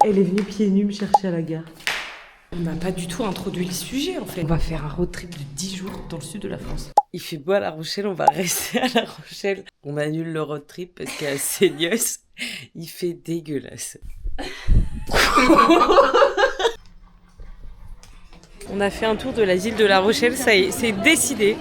Elle est venue pieds nus me chercher à la gare. On n'a pas du tout introduit le sujet en fait. On va faire un road trip de 10 jours dans le sud de la France. Il fait beau à La Rochelle, on va rester à La Rochelle. On annule le road trip parce qu'à Seignos, il fait dégueulasse. On a fait un tour de la ville de La Rochelle, ça y est, c'est décidé.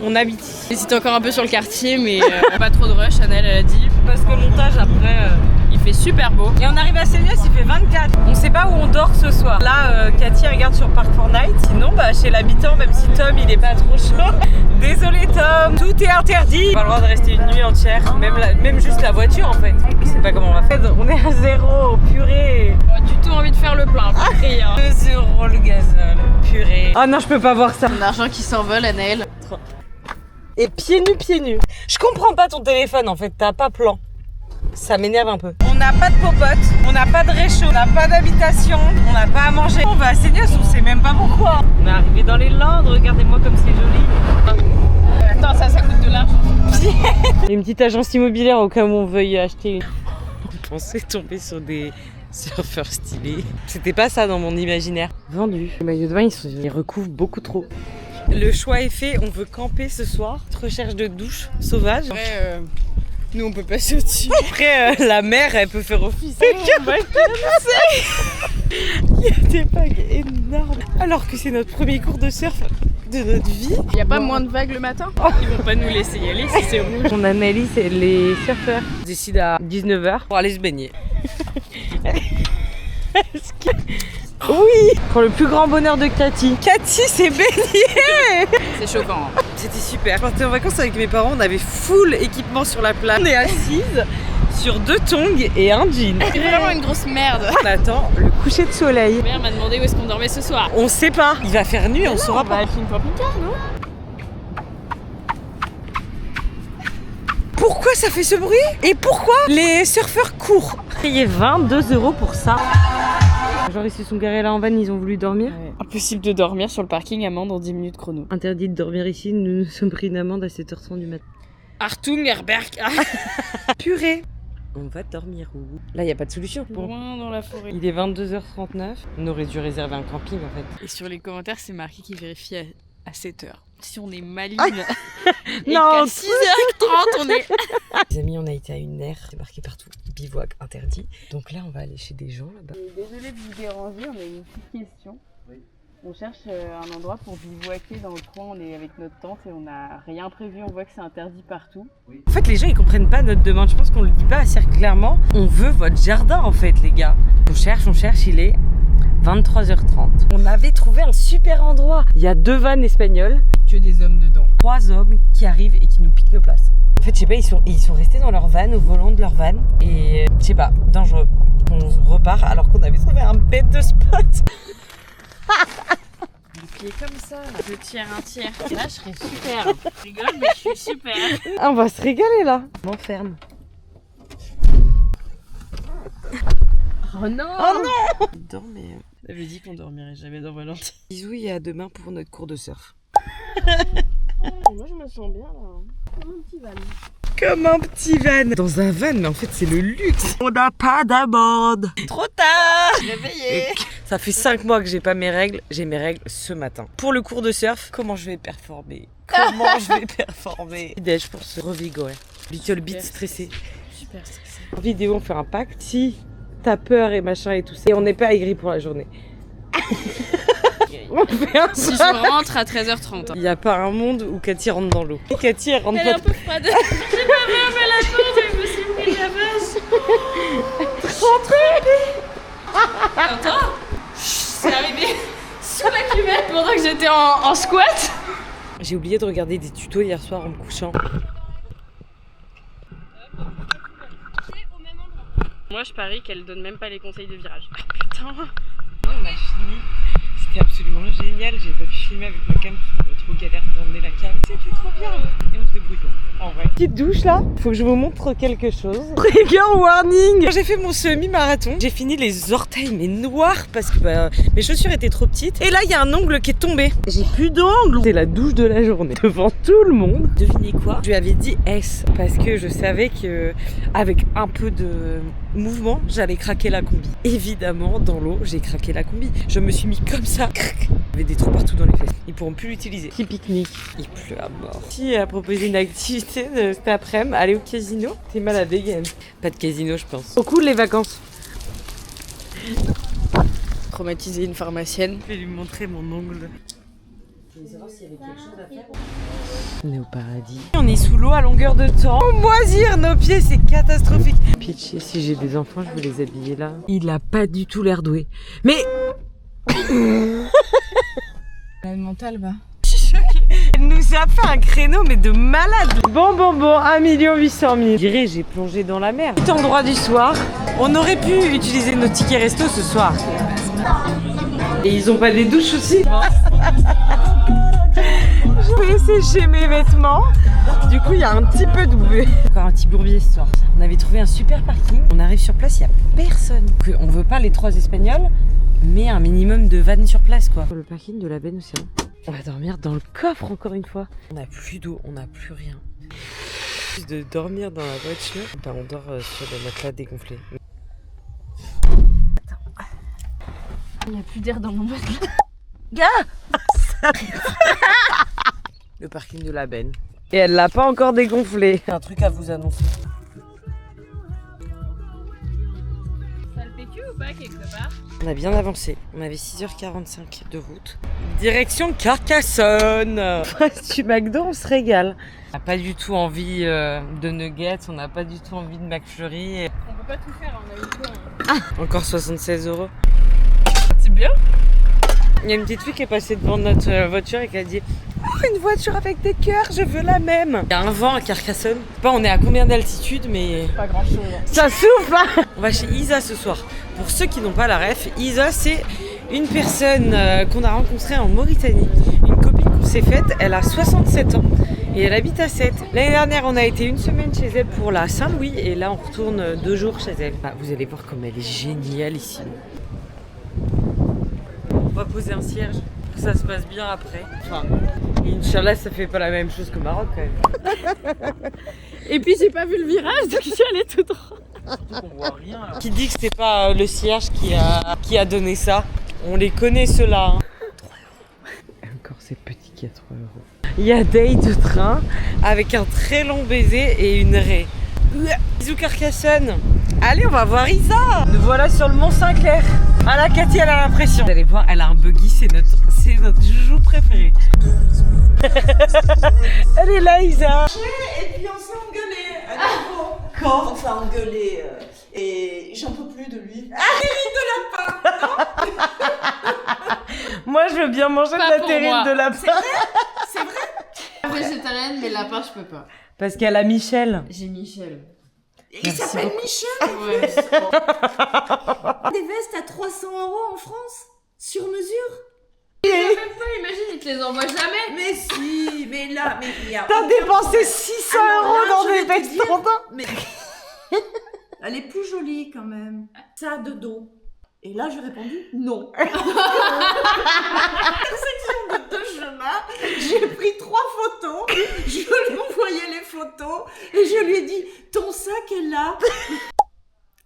On habite ici. J'hésite encore un peu sur le quartier, mais pas trop de rush, Annelle elle a dit. Parce que le montage après, Il fait super beau. Et on arrive à Seignos, il fait 24. On sait pas où on dort ce soir. Là, Cathy regarde sur Park4Night. Sinon, chez l'habitant, même si Tom il est pas trop chaud. Désolé Tom, tout est interdit. On a pas le droit de rester une nuit entière, même juste la voiture en fait. Je sais pas comment on va faire. On est à 0, purée. Pas du tout envie de faire le plein, pas pris, hein. 2 € le gazole, purée. Ah non, je peux pas voir ça. Mon argent qui s'envole, Annelle. Et pieds nus. Je comprends pas ton téléphone en fait, t'as pas plan. Ça m'énerve un peu. On n'a pas de popote, on n'a pas de réchaud, on n'a pas d'habitation, on n'a pas à manger. On va à Seignos, on sait même pas pourquoi. On est arrivé dans les Landes, regardez-moi comme c'est joli. Attends, ça coûte de l'argent. Une petite agence immobilière au cas où on veuille acheter. On pensait tomber sur des surfeurs stylés. C'était pas ça dans mon imaginaire. Vendu. Les maillots de bain, ils recouvrent beaucoup trop. Le choix est fait, on veut camper ce soir. Recherche de douche sauvage. Après, nous on peut passer au-dessus. Après, la mer, elle peut faire office. Il y a des vagues énormes. Alors que c'est notre premier cours de surf de notre vie. Il n'y a pas moins de vagues le matin. Ils vont pas nous laisser y aller si c'est rouge. On analyse les surfeurs. Ils décident à 19h pour aller se baigner. Oui, pour le plus grand bonheur de Cathy. Cathy s'est baignée. C'est choquant. C'était super. Quand on était en vacances avec mes parents, on avait full équipement sur la plage. On est assises sur 2 tongs et un jean. C'est vraiment une grosse merde. On attend le coucher de soleil. Ma mère m'a demandé où est-ce qu'on dormait ce soir. On sait pas. Il va faire nuit, on saura pas. On va acheter une camping-car, non? Pourquoi ça fait ce bruit? Et pourquoi les surfeurs courent? Payez 22 € pour ça. Genre ils se sont garés là en van, ils ont voulu dormir. Ouais. Impossible de dormir sur le parking, amende en 10 minutes chrono. Interdit de dormir ici, nous nous sommes pris une amende à 7h30 du matin. Artung Herberg. Purée. On va dormir où? Là il n'y a pas de solution. Bon. Loin dans la forêt. Il est 22h39. On aurait dû réserver un camping en fait. Et sur les commentaires, c'est marqué qu'il vérifie à 7h. Si on est maligne. Et Non, qu'à 6h30, on est. Les amis, on a été à une aire, c'est marqué partout, bivouac interdit. Donc là, on va aller chez des gens là-bas. Désolée de vous déranger, on a une petite question. Oui. On cherche un endroit pour bivouaquer dans le coin, on est avec notre tente et on n'a rien prévu, on voit que c'est interdit partout. Oui. En fait, les gens, ils comprennent pas notre demande. Je pense qu'on le dit pas assez clairement. On veut votre jardin, en fait, les gars. On cherche, il est 23h30. On avait trouvé un super endroit. Il y a 2 vannes espagnoles. Que des hommes dedans. 3 hommes qui arrivent et qui nous piquent nos places. En fait, je sais pas, ils sont restés dans leur van, au volant de leur van. Et je sais pas, dangereux. On repart alors qu'on avait trouvé un bête de spot. Le pied comme ça, le tiers, un tiers. Là, je serais super. Je rigole, mais je suis super. On va se régaler là. On m'enferme. Oh non! Oh non! Dormez. J'avais dit qu'on dormirait jamais dans Valentine. Bisous et à demain pour notre cours de surf. Moi, je me sens bien là. Comme un petit van. Comme un petit van. Dans un van, mais en fait, c'est le luxe. On n'a pas d'amende. Trop tard. Réveillé. Ça fait 5 mois que j'ai pas mes règles. J'ai mes règles ce matin. Pour le cours de surf, comment je vais performer? Déj pour se revigorer. Little bit stressé. Super stressé. En vidéo, on fait un pacte. Si t'as peur et machin et tout ça, et on n'est pas aigri pour la journée. On fait un Si je rentre à 13h30. Il n'y a pas un monde où Cathy rentre dans l'eau. Et Cathy, elle rentre Elle est pas. un peu froide. J'ai pas fermé la porte et je me suis pris la vache. Attends, c'est arrivé sous la cuvette pendant que j'étais en squat. J'ai oublié de regarder des tutos hier soir en me couchant. Moi, je parie qu'elle donne même pas les conseils de virage. Ah, putain. On a fini. C'était absolument génial. J'ai pas pu filmer avec ma cam. trop galère d'emmener la cale. C'est trop bien. Et on se débrouille bien. En vrai. Petite douche là. Faut que je vous montre quelque chose. Trigger warning. Quand j'ai fait mon semi-marathon, j'ai fini les orteils mais noirs parce que mes chaussures étaient trop petites. Et là, il y a un ongle qui est tombé. J'ai plus d'ongle. C'est la douche de la journée. Devant tout le monde. Devinez quoi? Je lui avais dit S parce que je savais que avec un peu de mouvement, j'allais craquer la combi. Évidemment, dans l'eau, j'ai craqué la combi. Je me suis mis comme ça. Il y avait des trous partout dans les fesses. Ils pourront plus l'utiliser. Petit pique-nique. Il pleut à mort. Si a proposé une activité de cet après-midi, aller au casino. T'es mal à dégaine. Pas de casino, je pense. Trop cool les vacances. Traumatiser une pharmacienne. Je vais lui montrer mon ongle. Je voulais savoir s'il y avait quelque chose à faire. On est au paradis. On est sous l'eau à longueur de temps. Oh, moisir nos pieds, c'est catastrophique. Pitch, si j'ai des enfants, je vais les habiller là. Il a pas du tout l'air doué. Mais... La mentale va. Elle nous a fait un créneau mais de malade. Bon, 1 800 000. Je dirais j'ai plongé dans la mer. Petit endroit du soir. On aurait pu utiliser nos tickets resto ce soir. Et ils ont pas des douches aussi. Je vais sécher mes vêtements. Du coup il y a un petit peu de bouée. Encore un petit bourbier ce soir. On avait trouvé un super parking. On arrive sur place, il n'y a personne. On veut pas les 3 Espagnols, mais un minimum de vannes sur place quoi. Le parking de la baie Océan. On va dormir dans le coffre encore une fois. On n'a plus d'eau, on n'a plus rien. Juste de dormir dans la voiture, on dort sur le matelas dégonflé. Il n'y a plus d'air dans mon matelas. Gars Le parking de la benne. Et elle l'a pas encore dégonflé. Un truc à vous annoncer. Ça le PQ ou pas quelque part? On a bien avancé. On avait 6h45 de route. Direction Carcassonne. Du McDo, on se régale. On n'a pas du tout envie de nuggets, on n'a pas du tout envie de McFlurry. On peut pas tout faire, on a eu quoi. Encore 76 €. C'est bien. Il y a une petite fille qui est passée devant notre voiture et qui a dit « Oh, une voiture avec des cœurs, je veux la même !» Il y a un vent à Carcassonne. Je sais pas on est à combien d'altitude, mais... Pas grand chose. Ça souffle hein. On va chez Isa ce soir. Pour ceux qui n'ont pas la ref, Isa c'est une personne qu'on a rencontrée en Mauritanie. Une copine qu'on s'est faite, elle a 67 ans et elle habite à Sète. L'année dernière on a été une semaine chez elle pour la Saint-Louis et là on retourne 2 jours chez elle. Vous allez voir comme elle est géniale ici. On va poser un cierge pour que ça se passe bien après. Enfin, Inch'Allah, ça fait pas la même chose que Maroc quand même. Et puis j'ai pas vu le virage, donc j'y allais tout droit. On voit rien là. Qui dit que c'est pas le cierge qui a donné ça? On les connaît ceux-là. Hein. 3 €. Et encore ces petits 4 €. Il y a date de train avec un très long baiser et une raie. Bisous Carcassonne. Allez, on va voir Isa. Nous voilà sur le Mont Saint-Clair. Ah la Cathy, elle a l'impression. Vous allez voir, elle a un buggy, c'est notre joujou préféré. Elle est là, Isa. Et puis on s'est engueulé à nouveau. Quand on s'est engueulé et j'en peux plus de lui. Moi, je veux bien manger de la terrine de lapin. C'est vrai. Végétarienne, mais lapin, je peux pas. Parce qu'elle a Michel. J'ai Michel. Il s'appelle Michel. Ouais. Des vestes à 300 € en France, sur mesure. Même pas, imagine, ils te les envoient jamais. Mais si, mais là, mais il y a. T'as dépensé 600 € dans des vestes standards. Mais elle est plus jolie quand même. Ça de dos. Et là, j'ai répondu non. Intersection de 2 chemins, j'ai pris 3 photos, je lui ai envoyé les photos et je lui ai dit ton sac est là.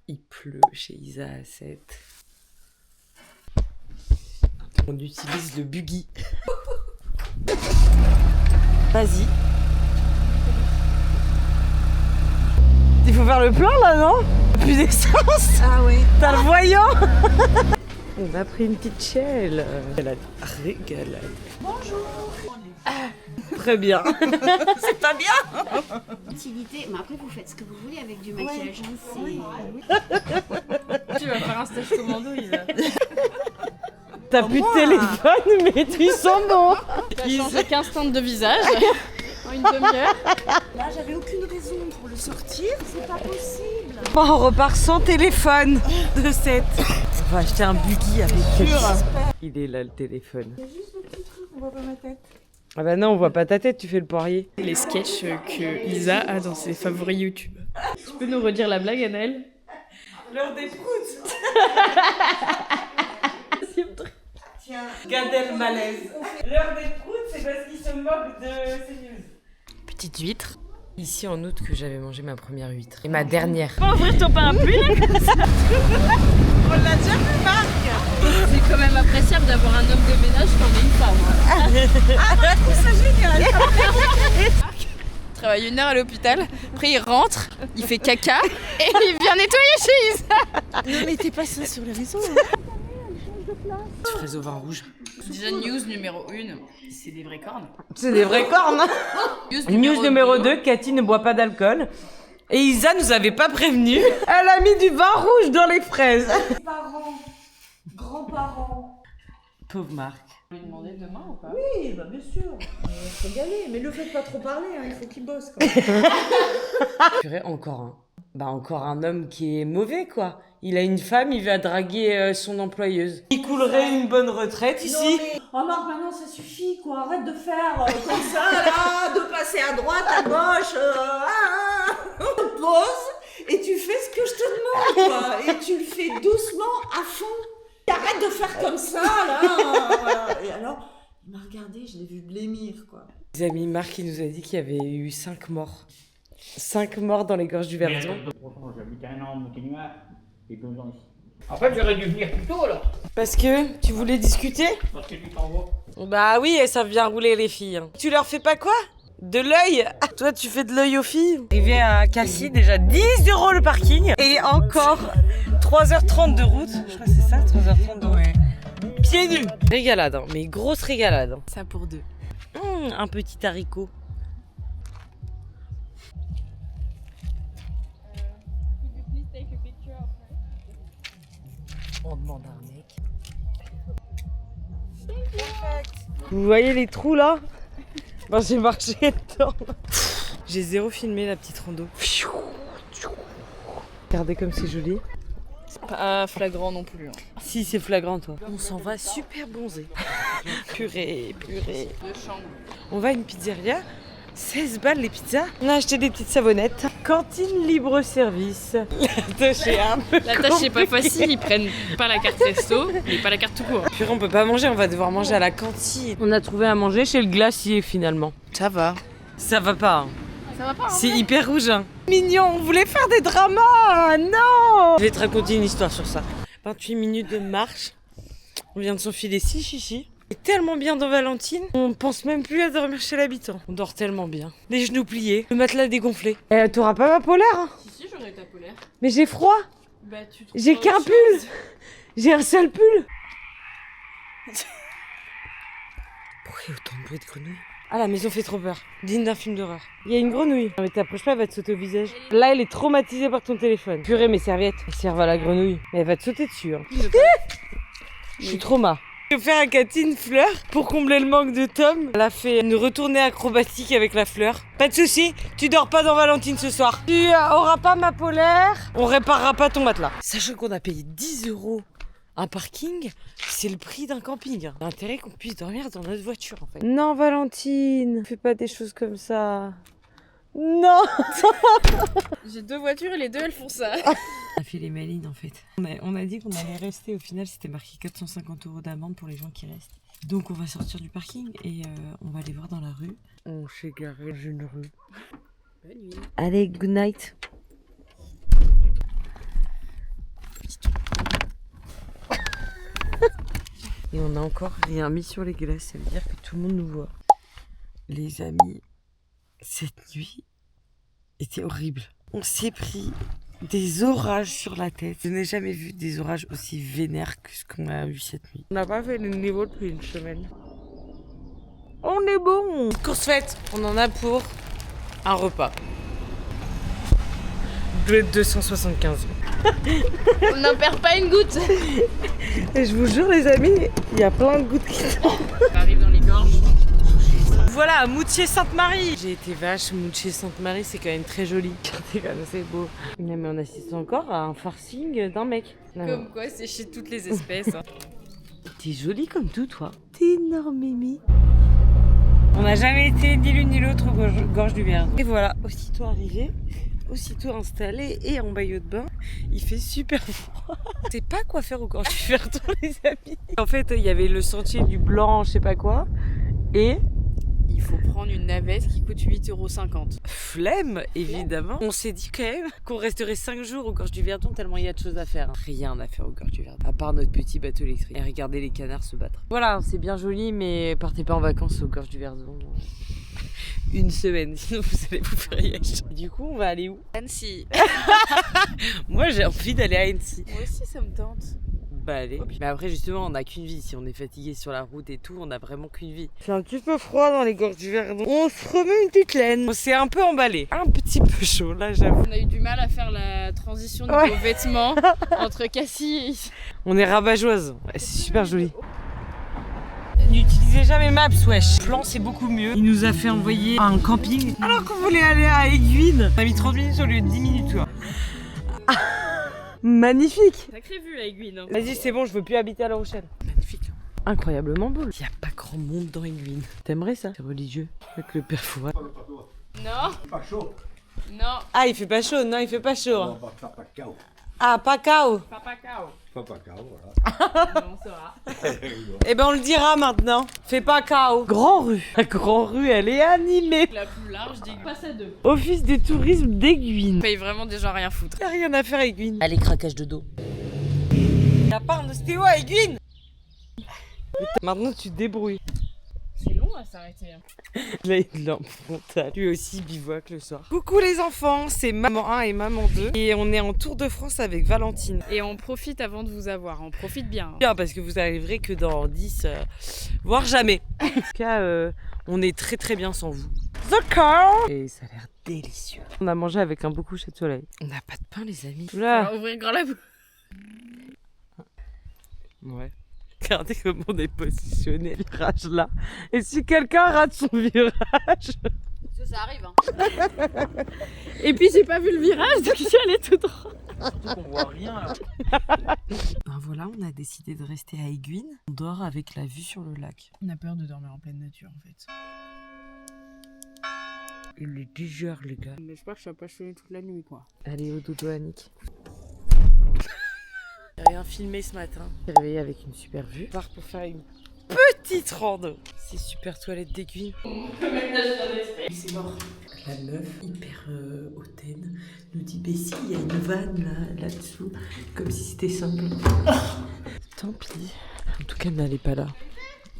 Il pleut chez Isa à 7. On utilise le buggy. Vas-y. Il faut faire le plein là, non? Plus d'essence. Ah oui. T'as le voyant. On a pris une petite chèlle. Elle a régalade. Bonjour. Très bien. C'est pas bien. Utilité, mais après vous faites ce que vous voulez avec du maquillage. Hein, Oui. Tu vas faire un stage commando, Isa. T'as plus de téléphone, mais tu sens bon. Tu as changé 15 teintes de visage en une demi-heure. Là, j'avais aucune raison pour le sortir, c'est pas possible. On repart sans téléphone de 7. On va acheter un buggy avec. Il est là le téléphone. Il y a juste le petit truc, on voit pas ma tête. Ah bah non, on voit pas ta tête, tu fais le poirier. Les sketchs que Isa a dans ses favoris YouTube. Tu peux nous redire la blague, Anaëlle? L'heure des proutes. Tiens, Gad Elmaleh. L'heure des proutes, c'est parce qu'il se moque de CNews. Petite huître. Ici en août que j'avais mangé ma première huître. Et ma dernière. Faut ouvrir ton parapluie là comme ça. On l'a déjà vu, Marc. C'est quand même appréciable d'avoir un homme de ménage quand on est une femme. Ah non, je trouve ça génial. Il travaille 1 heure à l'hôpital, après il rentre, il fait caca et il vient nettoyer chez Isa. Ne mettez pas ça sur les réseaux. Fraise au vin rouge. Déjà news numéro 1, c'est des vraies cornes. C'est des vraies cornes. News numéro 2, Cathy ne boit pas d'alcool. Et Isa nous avait pas prévenu. Elle a mis du vin rouge dans les fraises. Parents, grands-parents. Pauvre Marc. On va lui demander demain ou pas? Oui, bah bien sûr. On va se régaler. Mais le faites pas trop parler, hein, il faut qu'il bosse quand même. Purée, encore un. Bah encore un homme qui est mauvais quoi. Il a une femme, il va draguer son employeuse. Il coulerait une bonne retraite ici. Non, mais... Oh Marc, maintenant ça suffit quoi. Arrête de faire comme ça là, de passer à droite, à gauche. On te pose et tu fais ce que je te demande quoi. Et tu le fais doucement, à fond. Arrête de faire comme ça là. Voilà. Et alors, il m'a regardé, je l'ai vu blêmir quoi. Les amis, Marc il nous a dit qu'il y avait eu 5 morts. 5 morts dans les gorges du Verdon. J'habite un an en Montélimar et 2 ans ici. En fait, j'aurais dû venir plus tôt alors. Parce que tu voulais discuter? Parce que tu t'envoies. Bah oui, elles savent bien rouler les filles. Tu leur fais pas quoi? De l'œil? Toi tu fais de l'œil aux filles? Arrivé à Cassis, déjà 10 € le parking. Et encore 3h30 de route. Je crois que c'est ça, 3h30 de route. Ouais. Pieds nus. Régalade, hein, mais grosse régalade. Ça pour 2. Un petit haricot. On demande à un mec. Vous voyez les trous là? Ben, j'ai marché dedans. J'ai zéro filmé la petite rando. Regardez comme c'est joli. C'est pas flagrant non plus. Hein. Si, c'est flagrant toi. On s'en va super bronzé. Purée. Deux chambres. On va à une pizzeria. 16 balles les pizzas. On a acheté des petites savonnettes. Cantine libre service. La tâche est un peu La tâche c'est pas facile, ils prennent pas la carte resto, mais pas la carte tout court. Purée, on peut pas manger, on va devoir manger à la cantine. On a trouvé à manger chez le glacier finalement. Ça va. Ça va pas. Hein. Ça va pas, hein. C'est hyper rouge. Hein. Mignon, on voulait faire des dramas. Non. Je vais te raconter une histoire sur ça. 28 minutes de marche. On vient de s'enfiler 6 chichis. C'est tellement bien dans Valentine, on pense même plus à dormir chez l'habitant. On dort tellement bien. Les genoux pliés, le matelas dégonflé. T'auras pas ma polaire hein? Si, j'aurais ta polaire. Mais j'ai froid. Bah, tu J'ai qu'un pull. J'ai un seul pull. Pourquoi il y a autant de bruit de grenouilles? Ah, la maison fait trop peur. Digne d'un film d'horreur. Il y a une grenouille. Non mais t'approches pas, elle va te sauter au visage. Là, elle est traumatisée par ton téléphone. Purée, mes serviettes. Elles servent à la grenouille. Mais elle va te sauter dessus. Hein. Je suis trauma. Je vais faire à Cathy une fleur pour combler le manque de Tom. Elle a fait une retournée acrobatique avec la fleur. Pas de soucis, tu dors pas dans Valentine ce soir. Tu auras pas ma polaire, on réparera pas ton matelas. Sachant qu'on a payé 10 € un parking, c'est le prix d'un camping. L'intérêt qu'on puisse dormir dans notre voiture en fait. Non Valentine, fais pas des choses comme ça. Non. J'ai 2 voitures et les 2 elles font ça. On a fait les malines en fait. On a dit qu'on allait rester, au final c'était marqué 450 € d'amende pour les gens qui restent. Donc on va sortir du parking et on va aller voir dans la rue. On s'est garé dans une rue. Bonne nuit. Allez, good night. Et on a encore rien mis sur les glaces, ça veut dire que tout le monde nous voit. Les amis, cette nuit était horrible. On s'est pris des orages sur la tête. Je n'ai jamais vu des orages aussi vénères que ce qu'on a eu cette nuit. On n'a pas fait le niveau depuis une semaine. On est bon. Course faite, on en a pour un repas. De 275 €. On n'en perd pas une goutte. Et je vous jure les amis, il y a plein de gouttes qui tombent. On arrive dans les gorges. Voilà, Moutier-Sainte-Marie. J'ai été vache, Moutier-Sainte-Marie, c'est quand même très joli. Regardez comme c'est beau. Non mais on assiste encore à un farcing d'un mec. Non, Comme quoi, c'est chez toutes les espèces. Hein. T'es jolie comme tout, toi. T'es énorme, Mimi. On n'a jamais été ni l'une ni l'autre aux gorges du Verdon. Et voilà, aussitôt arrivé, aussitôt installé et en maillot de bain, il fait super froid. Je sais pas quoi faire aux gorges du Verdon, les amis. En fait, il y avait le sentier du Blanc, je sais pas quoi, et Il faut prendre une navette qui coûte 8,50 €. flemme, évidemment. On s'est dit quand même qu'on resterait 5 jours aux gorges du Verdon tellement il y a de choses à faire. Rien à faire aux gorges du Verdon, à part notre petit bateau électrique et regarder les canards se battre. Voilà, c'est bien joli, mais partez pas en vacances aux gorges du Verdon. Une semaine, sinon vous allez vous faire yèche. Du coup, on va aller où? Annecy. Moi, j'ai envie d'aller à Annecy. Moi aussi, ça me tente. Bah allez. Mais après, justement, on n'a qu'une vie. Si on est fatigué sur la route et tout, on n'a vraiment qu'une vie. C'est un petit peu froid dans les gorges du Verdon. On se remet une petite laine. On s'est un peu emballé. Un petit peu chaud, là, j'avoue. On a eu du mal à faire la transition de Ouais. nos vêtements entre Cassie et ici. On est rabat-joise. Ouais, c'est super joli. N'utilisez jamais Maps, wesh. Le plan, c'est beaucoup mieux. Il nous a fait envoyer à un camping alors qu'on voulait aller à Aiguines. On a mis 30 minutes au lieu de 10 minutes, quoi. Magnifique. Sacré vue à Aiguines. Vas-y, c'est bon, je veux plus habiter à La Rochelle. Magnifique. Incroyablement beau. Il n'y a pas grand monde dans Aiguines. T'aimerais ça? C'est religieux. Avec le père Fouras. Non. Pas chaud. Non. Ah, il fait pas chaud. Non, il fait pas chaud. On va faire pas de chaos. Ah, pas cao. Papa Cao. Pas de chaos, voilà. On saura. Eh ben, on le dira maintenant. Fais pas cao. Grand Rue. La Grand Rue, elle est animée. La plus large d'Aiguines. Passe à 2. Office du tourisme d'Aiguines. On paye vraiment des gens à rien foutre. Y'a rien à faire à Aiguines. Allez, craquage de dos. Y'a pas un ostéo à Aiguines. Maintenant, tu te débrouilles. C'est long à s'arrêter. Là, il lampe frontale. Lui aussi bivouac le soir. Coucou les enfants, c'est maman 1 et maman 2. Et on est en Tour de France avec Valentine. Et on profite avant de vous avoir. On profite bien. Bien, parce que vous arriverez que dans 10, voire jamais. En tout cas, on est très très bien sans vous. D'accord. Et ça a l'air délicieux. On a mangé avec un beau coucher de soleil. On n'a pas de pain, les amis. On Là. va ouvrir grand la bouche. Ouais. Regardez comment on est positionné, le virage là. Et si quelqu'un rate son virage. Ça arrive. Hein. Et puis j'ai pas vu le virage, donc j'y allais tout droit. On voit rien là. Ben voilà, on a décidé de rester à Aiguines. On dort avec la vue sur le lac. On a peur de dormir en pleine nature en fait. Il est 10h, les gars. Mais je crois que je suis apassionnée toute la nuit quoi. Allez au dodo, Annick. J'ai rien filmé ce matin. J'ai réveillé avec une super vue. On part pour faire une petite rando. C'est super toilette d'Aiguines. C'est mort. La meuf, hyper hautaine, nous dit bah si, il y a une vanne là-dessous. Comme si c'était simple. Tant pis. En tout cas, n'allez pas là.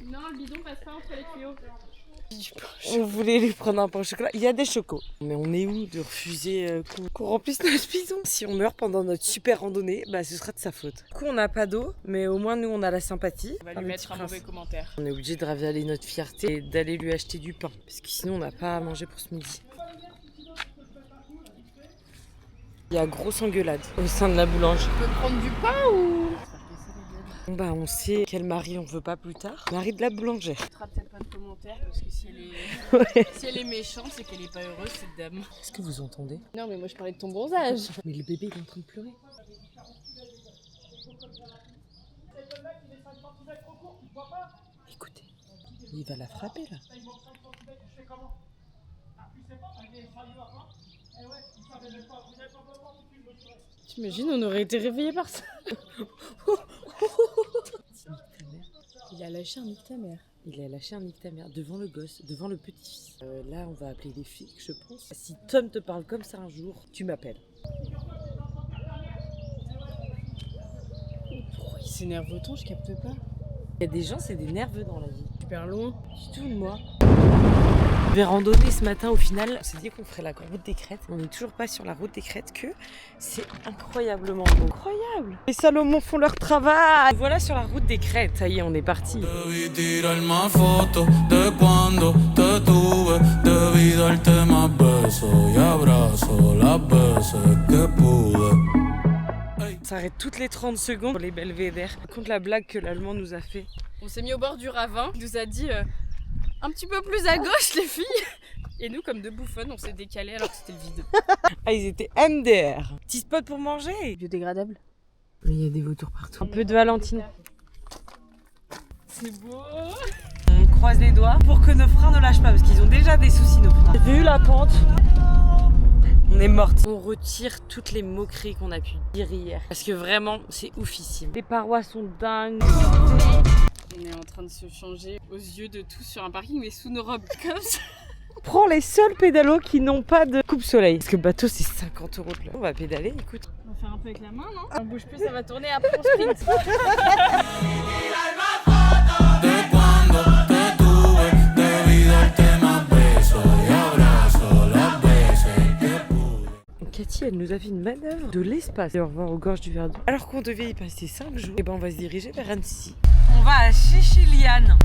Non, le bidon passe pas entre les tuyaux. On voulait lui prendre un pain au chocolat. Il y a des chocos. Mais on est où de refuser qu'on remplisse notre bidon? Si on meurt pendant notre super randonnée, bah ce sera de sa faute. Du coup, on n'a pas d'eau, mais au moins nous on a la sympathie. On va Enfin, lui le mettre petit un prince. mauvais commentaire. On est obligé de ravaler notre fierté et d'aller lui acheter du pain. Parce que sinon on n'a pas à manger pour ce midi. Il y a grosse engueulade au sein de la boulangerie. On peut prendre du pain ou... Bon bah on sait quel mari on veut pas plus tard. Mari de la boulangère. On fera peut-être pas de commentaire parce que si elle est, si elle est méchante, c'est qu'elle est pas heureuse cette dame. Est-ce que vous entendez? Non mais moi je parlais de ton bronzage. Mais le bébé il est en train de pleurer. Écoutez, il va la frapper là. T'imagines, on aurait été réveillés par ça. Il a lâché un nique ta mère. Il a lâché un nique ta mère devant le gosse, devant le petit-fils. Là, on va appeler les flics, je pense. Si Tom te parle comme ça un jour, tu m'appelles. Pourquoi il s'énerve autant, je capte pas. Il y a des gens, c'est des nerveux dans la vie. Super loin. Du tout, moi. Je vais randonner ce matin au final. On s'est dit qu'on ferait la route des Crêtes. On n'est toujours pas sur la route des Crêtes que c'est incroyablement beau. Incroyable. Les Salomon font leur travail. Voilà sur la route des Crêtes. Ça y est, on est parti. On s'arrête toutes les 30 secondes pour les belvédères. Par contre, la blague que l'Allemand nous a fait. On s'est mis au bord du ravin. Il nous a dit un petit peu plus à gauche les filles. Et nous, comme deux bouffonnes, on s'est décalé alors que c'était le vide. Ah, ils étaient MDR. Petit spot pour manger. Biodégradable. Mais il y a des vautours partout. Un peu de Valentine. C'est beau. On croise les doigts pour que nos freins ne lâchent pas parce qu'ils ont déjà des soucis nos freins. Vu la pente, on est morte. On retire toutes les moqueries qu'on a pu dire hier parce que vraiment c'est oufissime. Les parois sont dingues. On est en train de se changer aux yeux de tous sur un parking mais sous nos robes comme ça. Prends les seuls pédalos qui n'ont pas de coupe-soleil. Parce que bateau c'est 50 € de l'heure. On va pédaler, écoute. On va faire un peu avec la main, non? On bouge plus, ça va tourner, après on sprint. Cathy, elle nous a fait une manœuvre de l'espace. Et au revoir aux gorges du Verdon. Alors qu'on devait y passer 5 jours, et ben on va se diriger vers Annecy. On va à Chichiliane.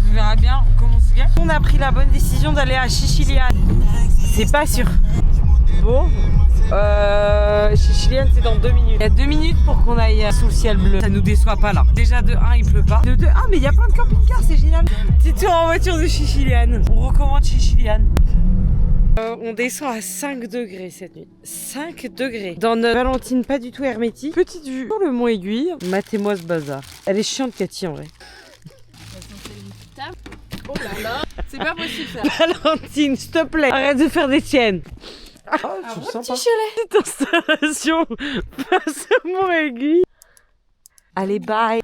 On verra bien comment c'est bien. On a pris la bonne décision d'aller à Chichiliane. C'est pas sûr. Bon, Chichiliane c'est dans 2 minutes. Il y a 2 minutes pour qu'on aille sous le ciel bleu. Ça nous déçoit pas là. Déjà de 1 il pleut pas. De 2, mais il y a plein de camping-cars, c'est génial. Petit tour en voiture de Chichiliane. On recommande Chichiliane. On descend à 5 degrés cette nuit. 5 degrés. Dans notre Valentine pas du tout hermétique. Petite vue sur le Mont Aiguille. Matez-moi ce bazar. Elle est chiante Cathy en vrai. Oh là là, c'est pas possible ça. Valentine, s'il te plaît, arrête de faire des tiennes. Un je sens petit pas. chalet. Petite installation face au Mont Aiguille. Allez, bye.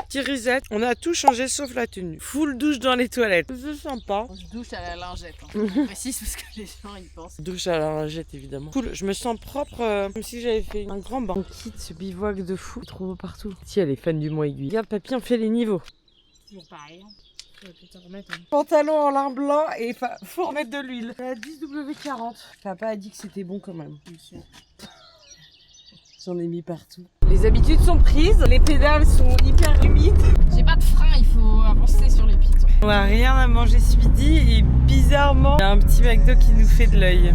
Petit reset, on a tout changé sauf la tenue. Full douche dans les toilettes. C'est sympa. Je douche à la lingette. Je précise parce que les gens ils pensent. Douche à la lingette évidemment. Cool, je me sens propre comme si j'avais fait un grand bain. On quitte ce bivouac de fou. Il est trop beau partout. Si elle est fan du Mont Aiguille. Regarde papy, on fait les niveaux. Toujours pareil. Je vais peut-être remettre. Pantalon en lin blanc et faut remettre de l'huile. La 10W40. Papa a dit que c'était bon quand même. J'en ai mis partout. Les habitudes sont prises, les pédales sont hyper humides. J'ai pas de frein, il faut avancer sur les pitons. On a rien à manger ce midi et bizarrement, il y a un petit McDo qui nous fait de l'œil.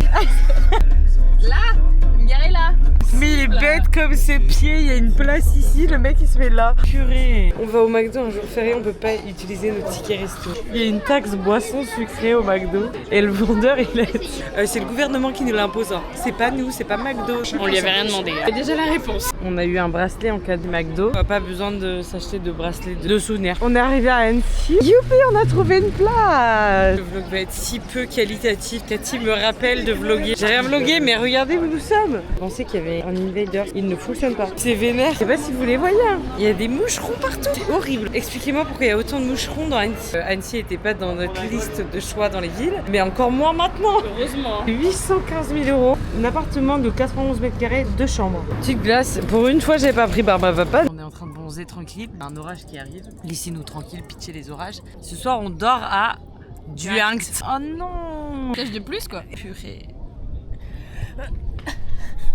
Là, me garer là. Mais il est bête comme ses pieds, il y a une place ici, le mec il se met là. Purée. On va au McDo un jour férié, on peut pas utiliser nos tickets resto. Il y a une taxe boisson sucrée au McDo et le vendeur il est... c'est le gouvernement qui nous l'impose. C'est pas nous, c'est pas McDo. On lui avait rien demandé. Il y a déjà la réponse. On a eu un bracelet en cas de McDo. On n'a pas besoin de s'acheter de bracelet de souvenirs. On est arrivé à Annecy. Youpi, on a trouvé une place. Le vlog va être si peu qualitatif. Cathy me rappelle de vlogger. J'ai rien vlogué, mais regardez où nous sommes. Je pensais qu'il y avait un invader. Il ne fonctionne pas. C'est vénère. Je sais pas si vous les voyez. Il y a des moucherons partout. C'est horrible. Expliquez-moi pourquoi il y a autant de moucherons dans Annecy. Annecy n'était pas dans notre liste de choix dans les villes, mais encore moins maintenant. Heureusement. 815 000 €. Un appartement de 91 mètres carrés, 2 chambres. Petite glace. Pour une fois, j'ai pas pris Barba Papa. On est en train de bronzer tranquille. Un orage qui arrive. Laissez-nous tranquille, pitcher les orages. Ce soir, on dort à Duinx. Oh non. Cache de plus quoi. Purée.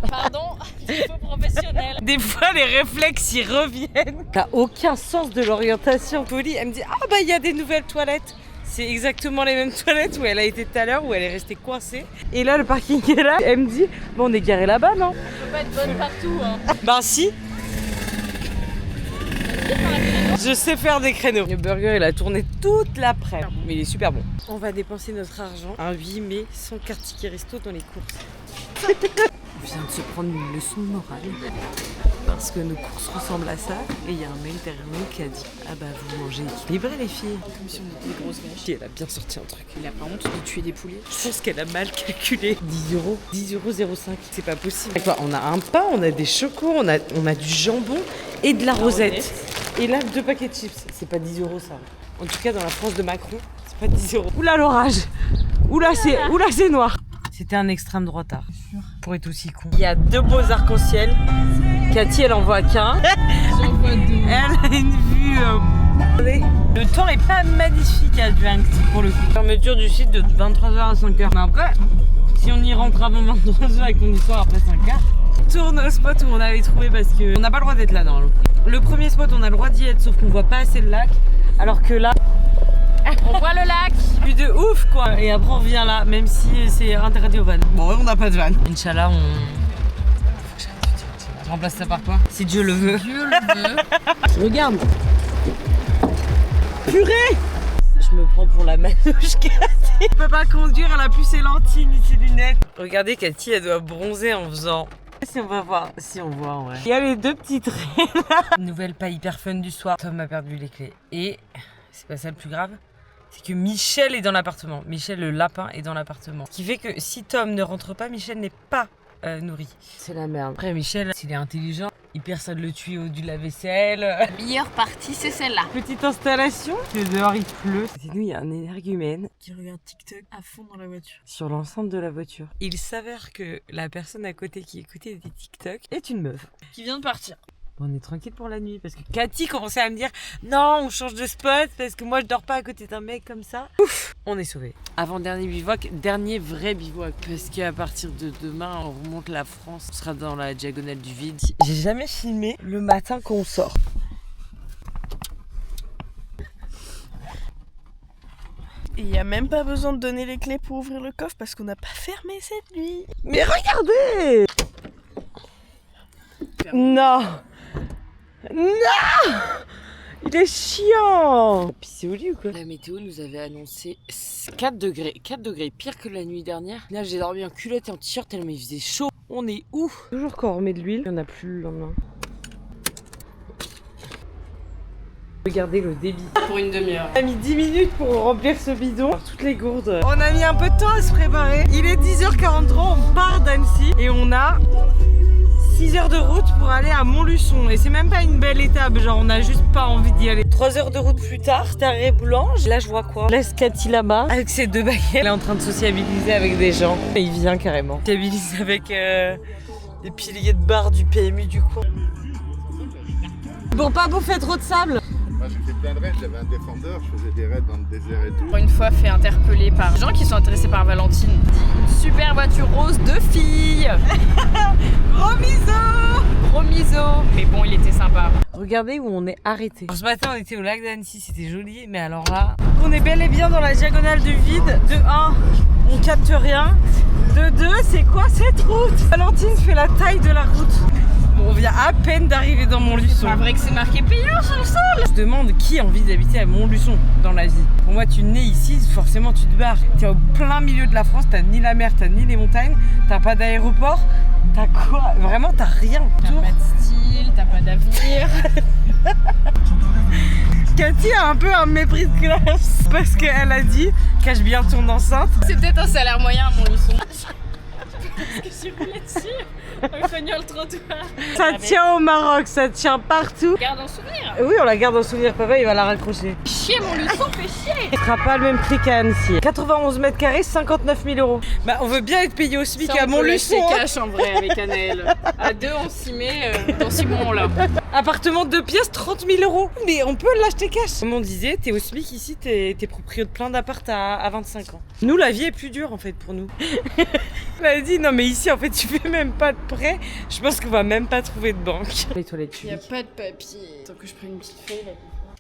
Pardon, il faut professionnel. Des fois, les réflexes y reviennent. T'as aucun sens de l'orientation. Polly, elle me dit ah bah il y a des nouvelles toilettes. C'est exactement les mêmes toilettes où elle a été tout à l'heure, où elle est restée coincée. Et là, le parking est là. Elle me dit bon, on est garé là-bas, non? On peut pas être bonne partout. Hein. Ben si. Je sais faire des créneaux. Le burger, il a tourné toute l'après-midi. Mais il est super bon. On va dépenser notre argent un 8 mai sans carte ticket resto dans les courses. On vient de se prendre une leçon de morale. Parce que nos courses ressemblent à ça. Et il y a un mec derrière nous qui a dit ah bah vous mangez équilibré les filles. Comme si on était des grosses vaches. Et elle a bien sorti un truc. Il a pas honte de tuer des poulets. Je pense qu'elle a mal calculé. 10 €. 10,05 €. C'est pas possible. Quoi, on a un pain, on a des chocos, on a du jambon et de la rosette. Et là, 2 paquets de chips. C'est pas 10 € ça. En tout cas, dans la France de Macron, c'est pas 10 €. Oula l'orage. Oula c'est noir. C'était un extrême droitard. Pour être aussi con. Il y a 2 beaux arcs-en-ciel. Cathy, elle en voit qu'un. J'en vois 2. Elle a une vue. Le temps est pas magnifique à Duinx pour le coup. Fermeture du site de 23h à 5h. Mais après, si on y rentre avant 23h et qu'on y sort après 5h, tourne au spot où on avait trouvé parce qu'on n'a pas le droit d'être là dans l'eau. Le premier spot, on a le droit d'y être, sauf qu'on voit pas assez le lac. Alors que là, On voit le lac. plus de ouf quoi. Et après, on revient là, même si c'est interdit aux vannes. Bon, on n'a pas de vannes. Inch'Allah, je remplace ça par quoi? Si Dieu le veut. Dieu le veut. Regarde. Purée. Je me prends pour la manouche Cathy. Elle peut pas conduire, elle a plus ses lentilles ni ses lunettes. Regardez Cathy, elle doit bronzer en faisant... Si on va voir, si on voit en vrai. Il y a les 2 petits traits là. Nouvelle pas hyper fun du soir. Tom a perdu les clés et c'est pas ça le plus grave. C'est que Michel est dans l'appartement. Michel le lapin est dans l'appartement. Ce qui fait que si Tom ne rentre pas, Michel n'est pas nourri. C'est la merde. Après Michel, s'il est intelligent, il personne le tuyau du lave-vaisselle. La meilleure partie, c'est celle-là. Petite installation. Dehors il pleut. C'est nous, il y a un énergumène qui regarde TikTok à fond dans la voiture. Sur l'enceinte de la voiture. Il s'avère que la personne à côté qui écoutait des TikTok est une meuf qui vient de partir. On est tranquille pour la nuit parce que Cathy commençait à me dire non, on change de spot parce que moi je dors pas à côté d'un mec comme ça. Ouf, on est sauvés. Avant-dernier bivouac, dernier vrai bivouac parce qu'à partir de demain, on remonte la France, on sera dans la diagonale du vide. J'ai jamais filmé le matin quand on sort. Il n'y a même pas besoin de donner les clés pour ouvrir le coffre parce qu'on n'a pas fermé cette nuit. Mais regardez! Non! Non! Il est chiant! Puis c'est au lit ou quoi? La météo nous avait annoncé 4 degrés. 4 degrés, pire que la nuit dernière. Là, j'ai dormi en culotte et en t-shirt tellement il faisait chaud. On est où? Toujours quand on remet de l'huile, il n'y en a plus le lendemain. Regardez le débit. Pour une demi-heure. On a mis 10 minutes pour remplir ce bidon. Alors, toutes les gourdes. On a mis un peu de temps à se préparer. Il est 10h43, on part d'Annecy et on a 6 heures de route pour aller à Montluçon. Et c'est même pas une belle étape, genre on a juste pas envie d'y aller. 3 heures de route plus tard, c'est arrêt Boulange. Là je vois quoi? Laisse Cathy là-bas avec ses 2 baguettes. Elle est en train de sociabiliser avec des gens. Et il vient carrément. Sociabilise avec des piliers de bar du PMU du coin. Bon, pas bouffer trop de sable. Moi j'ai fait plein de raids, j'avais un défendeur, je faisais des raids dans le désert et tout. Une fois fait interpeller par des gens qui sont intéressés par Valentine. Une super voiture rose de filles. Gros miso. Gros miso. Mais bon, il était sympa. Regardez où on est arrêté. Ce matin on était au lac d'Annecy, c'était joli, mais alors là, on est bel et bien dans la diagonale du vide. De 1, on capte rien. De 2, c'est quoi cette route? Valentine fait la taille de la route. Bon, on vient à peine d'arriver dans Montluçon. C'est pas vrai que c'est marqué payant sur le sol. Je demande qui a envie d'habiter à Montluçon dans la vie. Pour moi, tu nais ici, forcément tu te barres. T'es au plein milieu de la France, t'as ni la mer, t'as ni les montagnes, t'as pas d'aéroport, t'as quoi? Vraiment, t'as rien. T'as pas de style, t'as pas d'avenir. Cathy a un peu un mépris de classe parce qu'elle a dit cache bien ton enceinte. C'est peut-être un salaire moyen à Montluçon. Parce que j'ai roulé dessus en cognant le trottoir. Ça tient au Maroc, ça tient partout. Garde en souvenir. Oui, on la garde en souvenir, papa il va la raccrocher. Chier, Montluçon fait chier. Ce sera pas le même prix qu'à Annecy. 91 mètres carrés, 59 000 €. Bah on veut bien être payé au SMIC à Montluçon. C'est cash en vrai avec Anaël. À 2 on s'y met, dans 6 mois on l'a. Appartement de 2 pièces, 30 000 €. Mais on peut l'acheter cash. Comme on disait, t'es au SMIC ici, t'es proprio de plein d'appart à 25 ans. Nous la vie est plus dure en fait pour nous. Elle a dit non mais ici en fait tu fais même pas de prêt. Je pense qu'on va même pas trouver de banque. Les toilettes. Il y a pas de papier. Tant que je prenne une petite feuille là.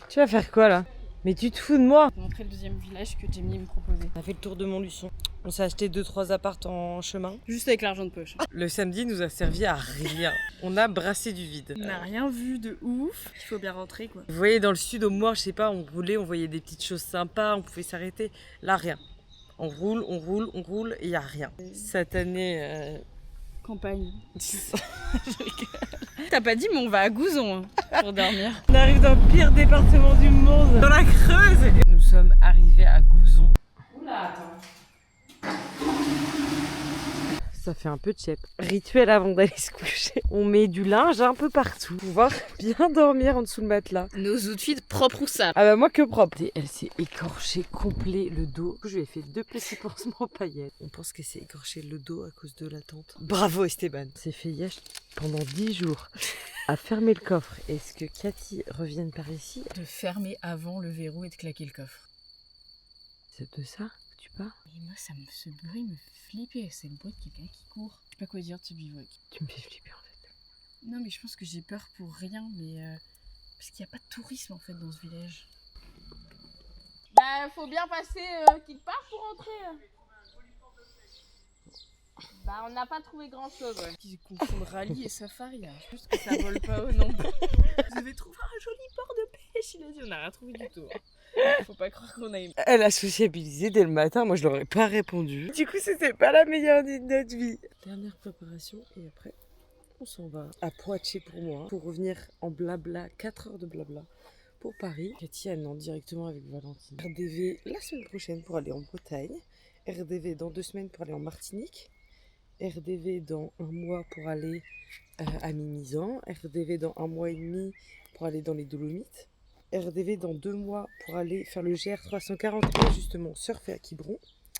Tu vas faire quoi là? Mais tu te fous de moi? On va montrer le deuxième village que Jamie me proposait. On a fait le tour de Montluçon. On s'est acheté 2-3 apparts en chemin. Juste avec l'argent de poche. Le samedi nous a servi à rien. On a brassé du vide. On n'a rien vu de ouf. Il faut bien rentrer quoi. Vous voyez dans le sud au Moir, je sais pas, on roulait, on voyait des petites choses sympas, on pouvait s'arrêter. Là rien. On roule et y a rien. Cette année... Campagne. T'as pas dit mais on va à Gouzon hein, pour dormir. On arrive dans le pire département du monde, dans la Creuse. Nous sommes arrivés à Gouzon. Oula, attends. Ça fait un peu de chep. Rituel avant d'aller se coucher. On met du linge un peu partout pour pouvoir bien dormir en dessous le matelas. Nos outfits propres ou sales? Ah bah moi que propre. Et elle s'est écorchée complet le dos. Je lui ai fait 2 petits pansements paillettes. On pense qu'elle s'est écorché le dos à cause de la tente. Bravo Esteban. C'est fait Yash pendant 10 jours à fermer le coffre. Est-ce que Cathy revienne par ici? De fermer avant le verrou et de claquer le coffre. C'est de ça que tu parles? Et moi ce bruit me fait flipper. C'est le bruit de quelqu'un qui court. Je sais pas quoi dire de ce bivouac. Tu me fais flipper en fait. Non mais je pense que j'ai peur pour rien, mais parce qu'il n'y a pas de tourisme en fait dans ce village. Bah faut bien passer quelque part pour rentrer. Bah on n'a pas trouvé grand chose. Ouais. Ils confondent rallye et safari. Hein. Juste que ça vole pas au nom. Vous avez trouvé un joli port de pêche. Il a dit on n'a rien trouvé du tout. Hein. Faut pas croire qu'on a une... Elle a sociabilisé dès le matin, moi je l'aurais pas répondu. Du coup c'était pas la meilleure idée de notre vie. Dernière préparation et après on s'en va à Poitiers pour moi. Pour revenir en blabla, 4 heures de blabla. pour Paris. Cathy à Nantes directement avec Valentine. RDV la semaine prochaine pour aller en Bretagne. RDV dans 2 semaines pour aller en Martinique. RDV dans 1 mois pour aller à Mimizan. RDV dans 1 mois et demi pour aller dans les Dolomites. RDV dans 2 mois pour aller faire le GR 340 et justement surfer à Quiberon.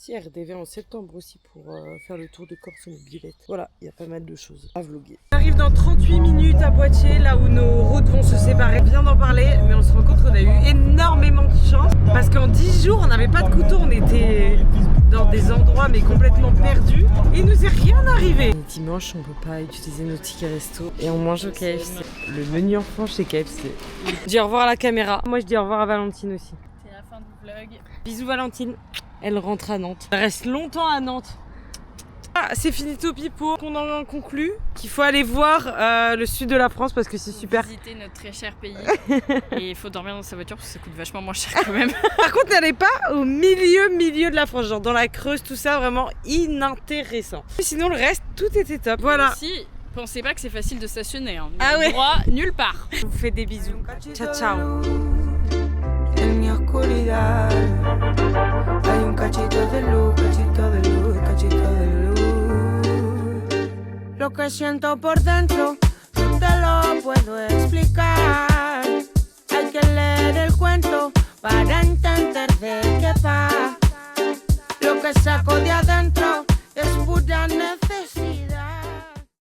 RDV en septembre aussi pour faire le tour de Corse en mobilette. Voilà, il y a pas mal de choses à vlogger. On arrive dans 38 minutes à Poitiers, là où nos routes vont se séparer. On vient d'en parler, mais on se rend compte qu'on a eu énormément de chance parce qu'en 10 jours, on n'avait pas de couteau, on était dans des endroits mais complètement perdus. Et il nous est rien arrivé. Dimanche, on peut pas utiliser nos tickets resto et on mange au KFC. Le menu enfant chez KFC. Je dis au revoir à la caméra. Moi, je dis au revoir à Valentine aussi. C'est la fin du vlog. Bisous Valentine. Elle rentre à Nantes. Elle reste longtemps à Nantes. Ah, c'est finito pipo. On en conclut qu'il faut aller voir le sud de la France parce que c'est super. Visiter notre très cher pays. Et il faut dormir dans sa voiture parce que ça coûte vachement moins cher quand même. Par contre, n'allez pas au milieu de la France, genre dans la Creuse, tout ça, vraiment inintéressant. Sinon, le reste, tout était top. Voilà. Aussi, pensez pas que c'est facile de stationner. Hein. Ah ouais. Droit nulle part. Je vous fais des bisous. Ciao, ciao. En mi oscuridad hay un cachito de luz, cachito de luz, cachito de luz. Lo que siento por dentro no te lo puedo explicar. Hay que leer el cuento para entender de qué va. Lo que saco de